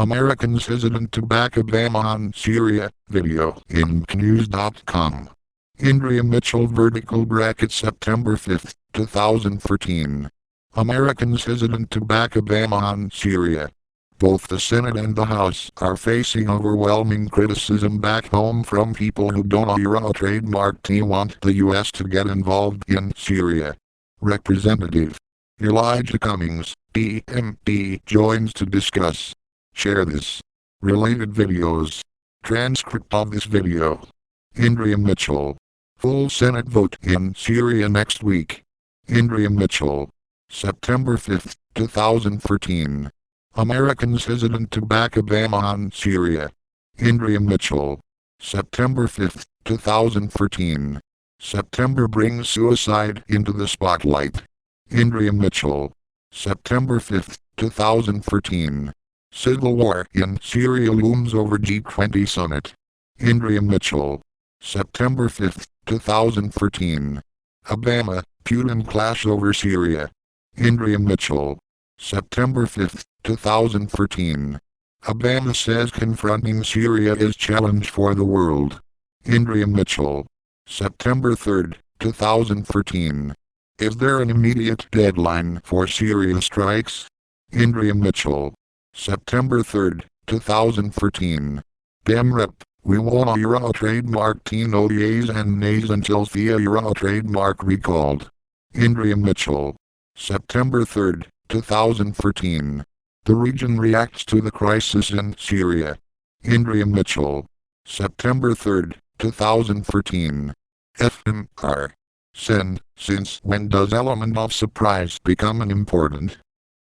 Americans hesitant to back Obama on Syria. Video in News.com. Andrea Mitchell vertical bracket September 5, 2013. Americans hesitant to back Obama on Syria. Both the Senate and the House are facing overwhelming criticism back home from people who don't trademark want the U.S. to get involved in Syria. Representative Elijah Cummings, DMD, joins to discuss. Share this. Related videos. Transcript of this video. Andrea Mitchell. Full Senate vote in Syria next week. Andrea Mitchell. September 5, 2013. Americans hesitant to back Obama on Syria. Andrea Mitchell. September 5, 2013. September brings suicide into the spotlight. Andrea Mitchell. September 5, 2013. Civil war in Syria looms over G20 summit. Andrea Mitchell. September 5, 2013. Obama, Putin clash over Syria. Andrea Mitchell. September 5, 2013. Obama says confronting Syria is challenge for the world. Andrea Mitchell. September 3, 2013. Is there an immediate deadline for Syria strikes? Andrea Mitchell. September 3, 2013. Dem Rep. We won't trademark no yeas and nays until the trademark recalled. Andrea Mitchell. September 3, 2013. The region reacts to the crisis in Syria. Andrea Mitchell. September 3, 2013. FMR. Send, since when does element of surprise become an important?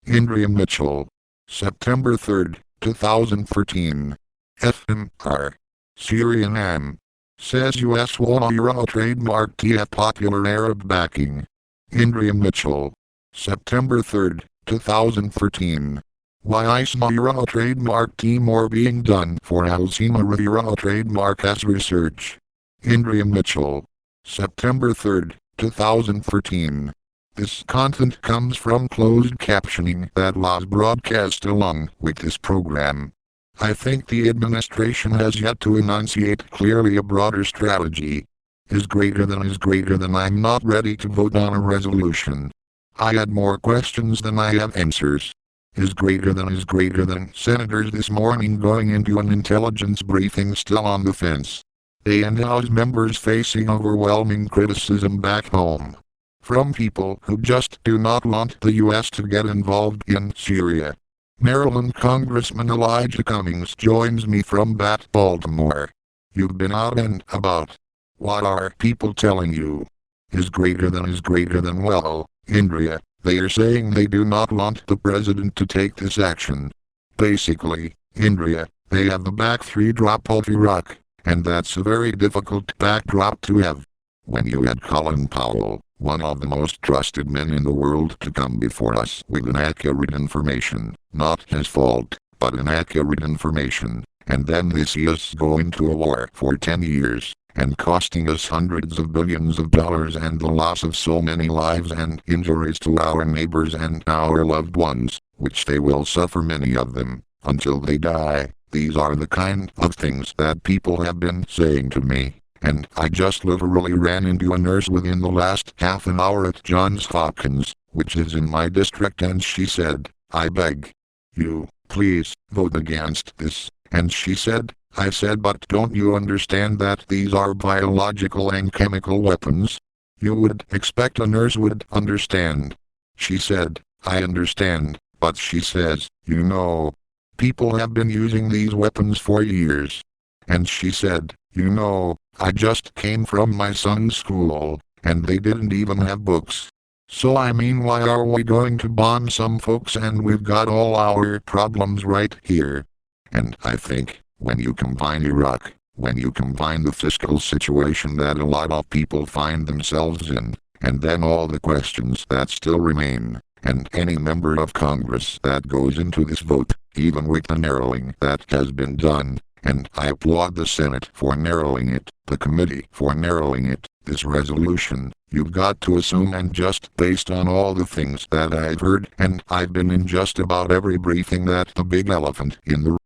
Andrea Mitchell. September 3, 2013. FMR. Syrian AM. Says U.S. won't trademark at popular Arab backing. Andrea Mitchell. September 3, 2013. Why ISMA trademark more being done for Alzheimer trademark as research. Andrea Mitchell. September 3, 2013. This content comes from closed captioning that was broadcast along with this program. I think the administration has yet to enunciate clearly a broader strategy. Is greater than I'm not ready to vote on a resolution. I had more questions than I have answers. Is greater than senators this morning going into an intelligence briefing still on the fence. They and House members facing overwhelming criticism back home. From people who just do not want the U.S. to get involved in Syria. Maryland Congressman Elijah Cummings joins me from Baltimore. You've been out and about. What are people telling you? Is greater than well, Andrea, they are saying they do not want the president to take this action. Basically, Andrea, they have the backdrop of Iraq, and that's a very difficult backdrop to have. When you had Colin Powell, one of the most trusted men in the world, to come before us with inaccurate information, not his fault, but inaccurate information, and then this is going to a war for 10 years, and costing us hundreds of billions of dollars and the loss of so many lives and injuries to our neighbors and our loved ones, which they will suffer, many of them, until they die. These are the kind of things that people have been saying to me. And I just literally ran into a nurse within the last half an hour at Johns Hopkins, which is in my district, and she said, I beg you, please, vote against this. And she said, I said, but don't you understand that these are biological and chemical weapons? You would expect a nurse would understand. She said, I understand, but she says, you know, people have been using these weapons for years. And she said, you know, I just came from my son's school, and they didn't even have books. So I mean, why are we going to bomb some folks and we've got all our problems right here? And I think, when you combine Iraq, when you combine the fiscal situation that a lot of people find themselves in, and then all the questions that still remain, and any member of Congress that goes into this vote, even with the narrowing that has been done, and I applaud the Senate for narrowing it, the committee for narrowing it, this resolution, you've got to assume, and just based on all the things that I've heard, and I've been in just about every briefing, that the big elephant in the